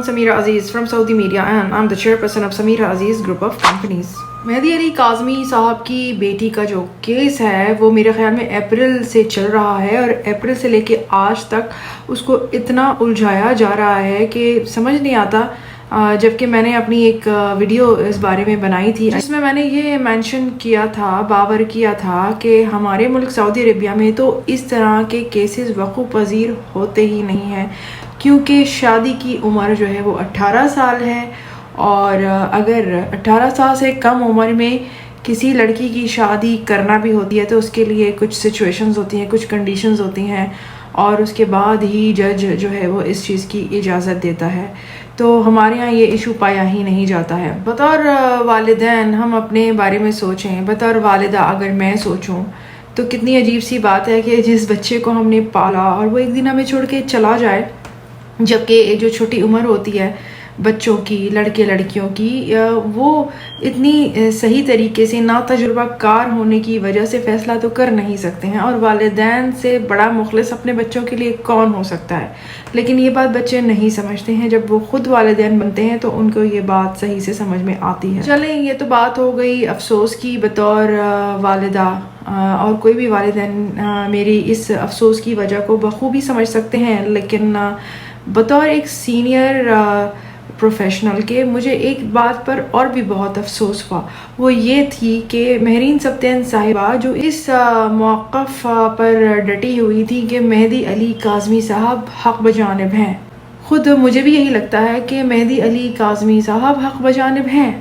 Samira Aziz from Saudi Media and I'm the chairperson of Samira Aziz Group of Companies. مہدی علی کاظمی صاحب کی بیٹی کا جو کیس ہے وہ میرے خیال میں اپریل سے چل رہا ہے اور اپریل سے لے کے آج تک اس کو اتنا الجھایا جا رہا ہے کہ سمجھ نہیں آتا. جبکہ میں نے اپنی ایک ویڈیو اس بارے میں بنائی تھی جس میں میں نے یہ مینشن کیا تھا، باور کیا تھا کہ ہمارے ملک سعودی عربیہ میں تو اس طرح کے کیسز وقوع پذیر ہوتے ہی نہیں ہیں، کیونکہ شادی کی عمر جو ہے وہ 18 سال ہے، اور اگر 18 سال سے کم عمر میں کسی لڑکی کی شادی کرنا بھی ہوتی ہے تو اس کے لیے کچھ سچویشنز ہوتی ہیں، کچھ کنڈیشنز ہوتی ہیں، اور اس کے بعد ہی جج جو ہے وہ اس چیز کی اجازت دیتا ہے. تو ہمارے ہاں یہ ایشو پایا ہی نہیں جاتا ہے. بطور والدین ہم اپنے بارے میں سوچیں، بطور والدہ اگر میں سوچوں تو کتنی عجیب سی بات ہے کہ جس بچے کو ہم نے پالا اور وہ ایک دن ہمیں چھوڑ کے چلا جائے، جبکہ جو چھوٹی عمر ہوتی ہے بچوں کی، لڑکے لڑکیوں کی، وہ اتنی صحیح طریقے سے ناتجربہ کار ہونے کی وجہ سے فیصلہ تو کر نہیں سکتے ہیں، اور والدین سے بڑا مخلص اپنے بچوں کے لیے کون ہو سکتا ہے. لیکن یہ بات بچے نہیں سمجھتے ہیں. جب وہ خود والدین بنتے ہیں تو ان کو یہ بات صحیح سے سمجھ میں آتی ہے. چلیں، یہ تو بات ہو گئی افسوس کی بطور والدہ، اور کوئی بھی والدین میری اس افسوس کی وجہ کو بخوبی سمجھ سکتے ہیں. لیکن بطور ایک سینئر پروفیشنل کے مجھے ایک بات پر اور بھی بہت افسوس ہوا، وہ یہ تھی کہ مہرین سبطین صاحبہ جو اس موقف پر ڈٹی ہوئی تھی کہ مہدی علی کاظمی صاحب حق بجانب ہیں. خود مجھے بھی یہی لگتا ہے کہ مہدی علی کاظمی صاحب حق بجانب ہیں،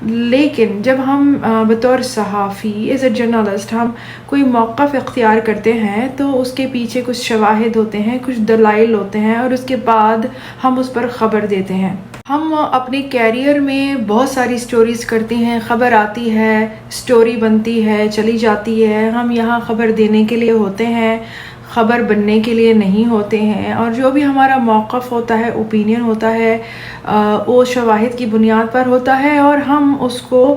لیکن جب ہم بطور صحافی ایز اے جرنلسٹ ہم کوئی موقف اختیار کرتے ہیں تو اس کے پیچھے کچھ شواہد ہوتے ہیں، کچھ دلائل ہوتے ہیں، اور اس کے بعد ہم اس پر خبر دیتے ہیں. ہم اپنے کیریئر میں بہت ساری سٹوریز کرتے ہیں، خبر آتی ہے، سٹوری بنتی ہے، چلی جاتی ہے. ہم یہاں خبر دینے کے لیے ہوتے ہیں، خبر بننے کے لیے نہیں ہوتے ہیں. اور جو بھی ہمارا موقف ہوتا ہے، اوپینین ہوتا ہے، وہ شواہد کی بنیاد پر ہوتا ہے، اور ہم اس کو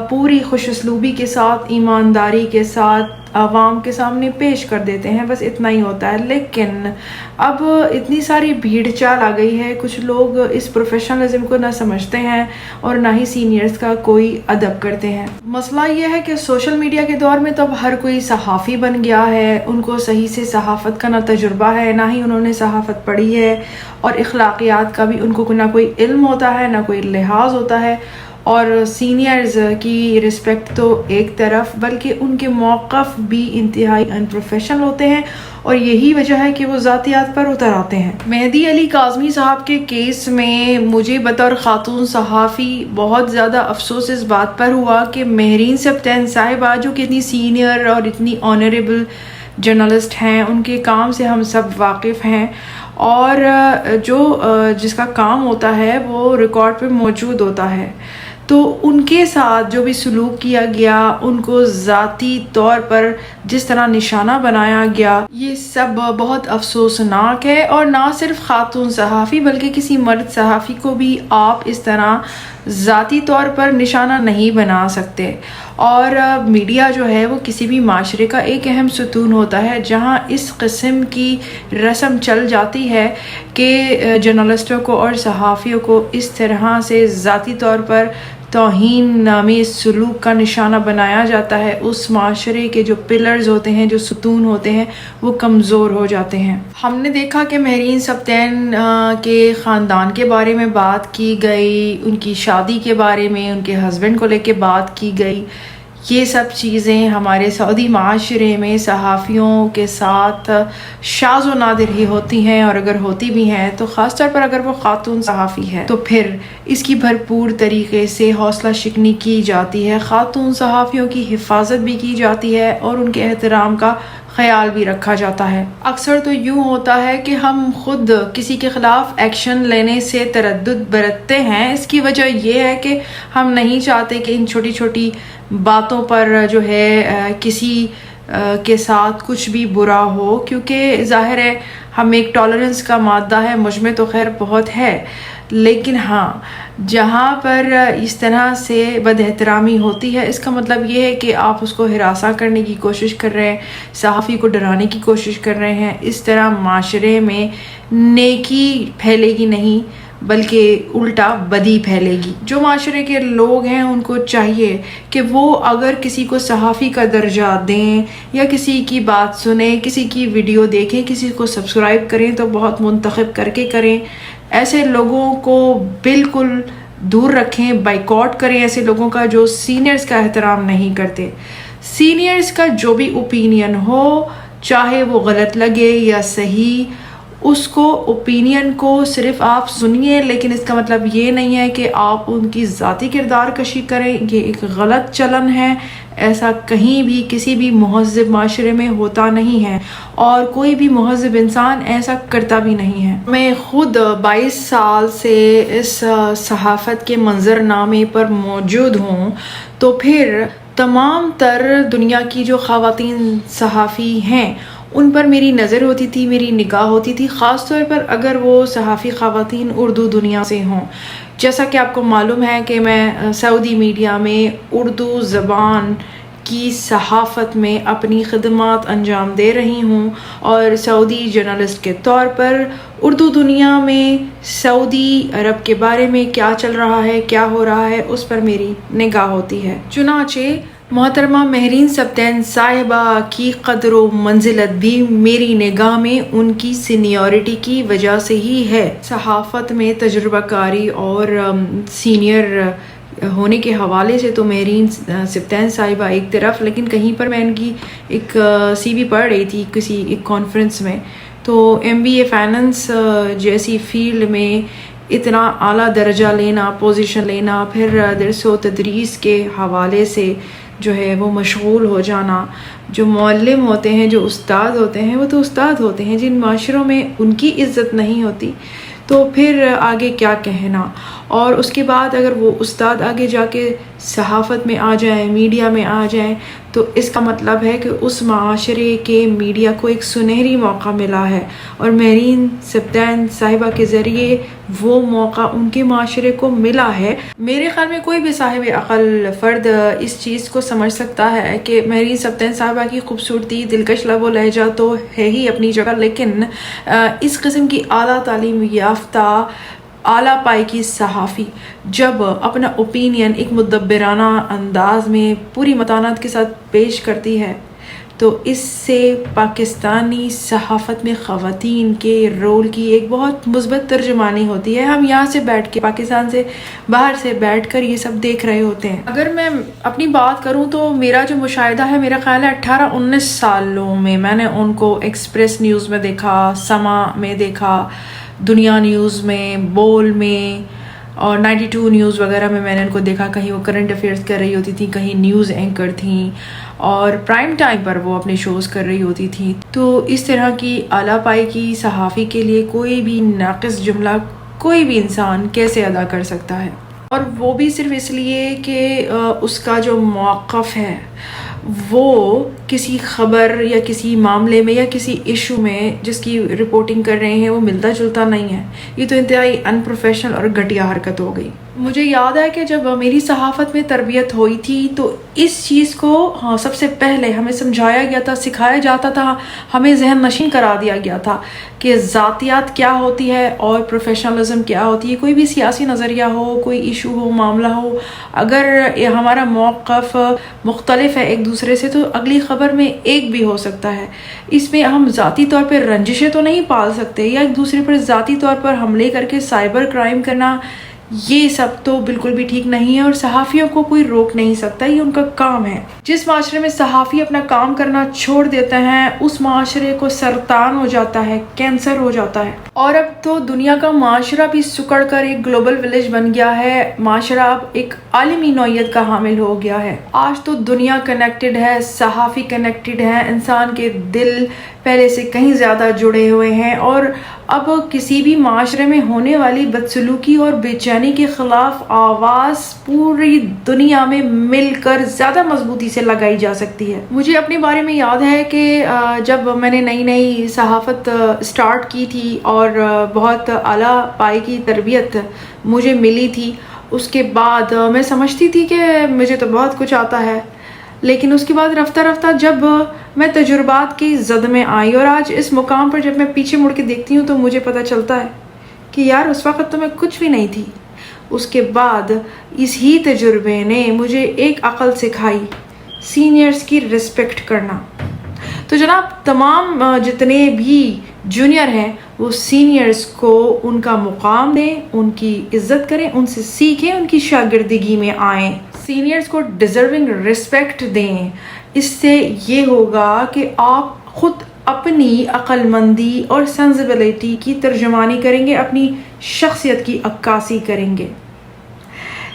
پوری خوش اسلوبی کے ساتھ، ایمانداری کے ساتھ عوام کے سامنے پیش کر دیتے ہیں. بس اتنا ہی ہوتا ہے. لیکن اب اتنی ساری بھیڑ چال آ گئی ہے، کچھ لوگ اس پروفیشنلزم کو نہ سمجھتے ہیں اور نہ ہی سینئرز کا کوئی ادب کرتے ہیں. مسئلہ یہ ہے کہ سوشل میڈیا کے دور میں تو اب ہر کوئی صحافی بن گیا ہے. ان کو صحیح سے صحافت کا نہ تجربہ ہے، نہ ہی انہوں نے صحافت پڑھی ہے، اور اخلاقیات کا بھی ان کو نہ کوئی علم ہوتا ہے، نہ کوئی لحاظ ہوتا ہے. اور سینئرز کی رسپیکٹ تو ایک طرف، بلکہ ان کے موقف بھی انتہائی ان پروفیشنل ہوتے ہیں، اور یہی وجہ ہے کہ وہ ذاتیات پر اتر آتے ہیں. مہدی علی کاظمی صاحب کے کیس میں مجھے بطور خاتون صحافی بہت زیادہ افسوس اس بات پر ہوا کہ مہرین سبطین صاحبہ جو کہ اتنی سینئر اور اتنی آنریبل جرنلسٹ ہیں، ان کے کام سے ہم سب واقف ہیں، اور جس کا کام ہوتا ہے وہ ریکارڈ پہ موجود ہوتا ہے. تو ان کے ساتھ جو بھی سلوک کیا گیا، ان کو ذاتی طور پر جس طرح نشانہ بنایا گیا، یہ سب بہت افسوسناک ہے. اور نہ صرف خاتون صحافی بلکہ کسی مرد صحافی کو بھی آپ اس طرح ذاتی طور پر نشانہ نہیں بنا سکتے. اور میڈیا جو ہے وہ کسی بھی معاشرے کا ایک اہم ستون ہوتا ہے، جہاں اس قسم کی رسم چل جاتی ہے کہ جرنلسٹوں کو اور صحافیوں کو اس طرح سے ذاتی طور پر توہین نامی سلوک کا نشانہ بنایا جاتا ہے. اس معاشرے کے جو پلرز ہوتے ہیں، جو ستون ہوتے ہیں، وہ کمزور ہو جاتے ہیں. ہم نے دیکھا کہ مہرین سبطین کے خاندان کے بارے میں بات کی گئی، ان کی شادی کے بارے میں، ان کے ہسبینڈ کو لے کے بات کی گئی. یہ سب چیزیں ہمارے سعودی معاشرے میں صحافیوں کے ساتھ شاذ و نادر ہی ہوتی ہیں، اور اگر ہوتی بھی ہیں تو خاص طور پر اگر وہ خاتون صحافی ہے تو پھر اس کی بھرپور طریقے سے حوصلہ شکنی کی جاتی ہے. خاتون صحافیوں کی حفاظت بھی کی جاتی ہے اور ان کے احترام کا خیال بھی رکھا جاتا ہے. اکثر تو یوں ہوتا ہے کہ ہم خود کسی کے خلاف ایکشن لینے سے تردد برتتے ہیں. اس کی وجہ یہ ہے کہ ہم نہیں چاہتے کہ ان چھوٹی چھوٹی باتوں پر جو ہے کسی کے ساتھ کچھ بھی برا ہو، کیونکہ ظاہر ہے ہم ایک ٹالرنس کا مادہ ہے، مجھ میں تو خیر بہت ہے، لیکن ہاں جہاں پر اس طرح سے بد احترامی ہوتی ہے، اس کا مطلب یہ ہے کہ آپ اس کو ہراساں کرنے کی کوشش کر رہے ہیں، صحافی کو ڈرانے کی کوشش کر رہے ہیں. اس طرح معاشرے میں نیکی پھیلے گی نہیں، بلکہ الٹا بدی پھیلے گی۔ جو معاشرے کے لوگ ہیں ان کو چاہیے کہ وہ اگر کسی کو صحافی کا درجہ دیں یا کسی کی بات سنیں، کسی کی ویڈیو دیکھیں، کسی کو سبسکرائب کریں تو بہت منتخب کر کے کریں۔ ایسے لوگوں کو بالکل دور رکھیں، بائیکاٹ کریں ایسے لوگوں کا جو سینئرز کا احترام نہیں کرتے۔ سینئرز کا جو بھی اوپینین ہو، چاہے وہ غلط لگے یا صحیح، اس کو اوپینین کو صرف آپ سنیے، لیکن اس کا مطلب یہ نہیں ہے کہ آپ ان کی ذاتی کردار کشی کریں۔ یہ ایک غلط چلن ہے، ایسا کہیں بھی کسی بھی مہذب معاشرے میں ہوتا نہیں ہے، اور کوئی بھی مہذب انسان ایسا کرتا بھی نہیں ہے۔ میں خود 22 سال سے اس صحافت کے منظرنامے پر موجود ہوں، تو پھر تمام تر دنیا کی جو خواتین صحافی ہیں ان پر میری نظر ہوتی تھی، میری نگاہ ہوتی تھی، خاص طور پر اگر وہ صحافی خواتین اردو دنیا سے ہوں۔ جیسا کہ آپ کو معلوم ہے کہ میں سعودی میڈیا میں اردو زبان کی صحافت میں اپنی خدمات انجام دے رہی ہوں، اور سعودی جرنلسٹ کے طور پر اردو دنیا میں سعودی عرب کے بارے میں کیا چل رہا ہے، کیا ہو رہا ہے، اس پر میری نگاہ ہوتی ہے۔ چنانچہ محترمہ مہرین سبطین صاحبہ کی قدر و منزلت بھی میری نگاہ میں ان کی سینیورٹی کی وجہ سے ہی ہے۔ صحافت میں تجربہ کاری اور سینئر ہونے کے حوالے سے تو مہرین سبطین صاحبہ ایک طرف، لیکن کہیں پر میں ان کی ایک سی وی پڑھ رہی تھی کسی ایک کانفرنس میں، تو MBA فائننس جیسی فیلڈ میں اتنا اعلیٰ درجہ لینا، پوزیشن لینا، پھر درس و تدریس کے حوالے سے جو ہے وہ مشغول ہو جانا۔ جو معلم ہوتے ہیں، جو استاد ہوتے ہیں، وہ تو استاد ہوتے ہیں، جن معاشروں میں ان کی عزت نہیں ہوتی تو پھر آگے کیا کہنا۔ اور اس کے بعد اگر وہ استاد آگے جا کے صحافت میں آ جائیں، میڈیا میں آ جائیں، تو اس کا مطلب ہے کہ اس معاشرے کے میڈیا کو ایک سنہری موقع ملا ہے، اور مہرین سبطین صاحبہ کے ذریعے وہ موقع ان کے معاشرے کو ملا ہے۔ میرے خیال میں کوئی بھی صاحب عقل فرد اس چیز کو سمجھ سکتا ہے کہ مہرین سبطین صاحبہ کی خوبصورتی، دلکش لب و لہجہ تو ہے ہی اپنی جگہ، لیکن اس قسم کی اعلیٰ تعلیم یافتہ، اعلیٰ پائی کی صحافی جب اپنا اوپینین ایک مدبرانہ انداز میں پوری متانت کے ساتھ پیش کرتی ہے، تو اس سے پاکستانی صحافت میں خواتین کے رول کی ایک بہت مثبت ترجمانی ہوتی ہے۔ ہم یہاں سے بیٹھ کے، پاکستان سے باہر سے بیٹھ کر یہ سب دیکھ رہے ہوتے ہیں۔ اگر میں اپنی بات کروں تو میرا جو مشاہدہ ہے، میرا خیال ہے 18-19 سالوں میں نے ان کو ایکسپریس نیوز میں دیکھا، سما میں دیکھا، دنیا نیوز میں، بول میں، اور 92 نیوز وغیرہ میں نے ان کو دیکھا۔ کہیں وہ کرنٹ افیئرز کر رہی ہوتی تھیں، کہیں نیوز اینکر تھیں، اور پرائم ٹائم پر وہ اپنے شوز کر رہی ہوتی تھیں۔ تو اس طرح کی اعلیٰ پائی کی صحافی کے لیے کوئی بھی ناقص جملہ کوئی بھی انسان کیسے ادا کر سکتا ہے، اور وہ بھی صرف اس لیے کہ اس کا جو موقف ہے وہ کسی خبر یا کسی معاملے میں یا کسی ایشو میں جس کی رپورٹنگ کر رہے ہیں وہ ملتا جلتا نہیں ہے۔ یہ تو انتہائی ان پروفیشنل اور گھٹیا حرکت ہو گئی۔ مجھے یاد ہے کہ جب میری صحافت میں تربیت ہوئی تھی تو اس چیز کو سب سے پہلے ہمیں سمجھایا گیا تھا، سکھایا جاتا تھا، ہمیں ذہن نشین کرا دیا گیا تھا کہ ذاتیات کیا ہوتی ہے اور پروفیشنلزم کیا ہوتی ہے۔ کوئی بھی سیاسی نظریہ ہو، کوئی ایشو ہو، معاملہ ہو، اگر ہمارا موقف مختلف ہے ایک دوسرے سے تو اگلی خبر میں ایک بھی ہو سکتا ہے۔ اس میں ہم ذاتی طور پر رنجشیں تو نہیں پال سکتے، یا ایک دوسرے پر ذاتی طور پر حملے کر کے سائبر کرائم کرنا، یہ سب تو بالکل بھی ٹھیک نہیں ہے، اور صحافیوں کو کوئی روک نہیں سکتا، یہ ان کا کام ہے۔ جس معاشرے میں صحافی اپنا کام کرنا چھوڑ دیتے ہیں اس معاشرے کو سرطان ہو جاتا ہے، کینسر ہو جاتا ہے۔ اور اب تو دنیا کا معاشرہ بھی سکڑ کر ایک گلوبل ولیج بن گیا ہے، معاشرہ اب ایک عالمی نوعیت کا حامل ہو گیا ہے۔ آج تو دنیا کنیکٹڈ ہے، صحافی کنیکٹڈ ہے، انسان کے دل پہلے سے کہیں زیادہ جڑے ہوئے ہیں، اور اب کسی بھی معاشرے میں ہونے والی بدسلوکی اور بے چینی کے خلاف آواز پوری دنیا میں مل کر زیادہ مضبوطی سے لگائی جا سکتی ہے۔ مجھے اپنے بارے میں یاد ہے کہ جب میں نے نئی صحافت سٹارٹ کی تھی اور بہت اعلیٰ پائی کی تربیت مجھے ملی تھی، اس کے بعد میں سمجھتی تھی کہ مجھے تو بہت کچھ آتا ہے، لیکن اس کے بعد رفتہ رفتہ جب میں تجربات کی زد میں آئی اور آج اس مقام پر جب میں پیچھے مڑ کے دیکھتی ہوں تو مجھے پتہ چلتا ہے کہ یار اس وقت تو میں کچھ بھی نہیں تھی. اس کے بعد اس ہی تجربے نے مجھے ایک عقل سکھائی، سینئرز کی رسپیکٹ کرنا. تو جناب تمام جتنے بھی جونیئر ہیں وہ سینئرز کو ان کا مقام دیں، ان کی عزت کریں، ان سے سیکھیں، ان کی شاگردگی میں آئیں، سینئرز کو ڈیزرونگ رسپیکٹ دیں. اس سے یہ ہوگا کہ آپ خود اپنی عقل مندی اور سینسیبلٹی کی ترجمانی کریں گے، اپنی شخصیت کی عکاسی کریں گے.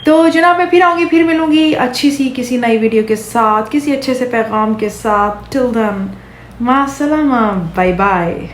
تو جناب میں پھر آؤں گی، پھر ملوں گی اچھی سی کسی نئی ویڈیو کے ساتھ، کسی اچھے سے پیغام کے ساتھ. ٹل دین مع السلامہ، بائی بائے.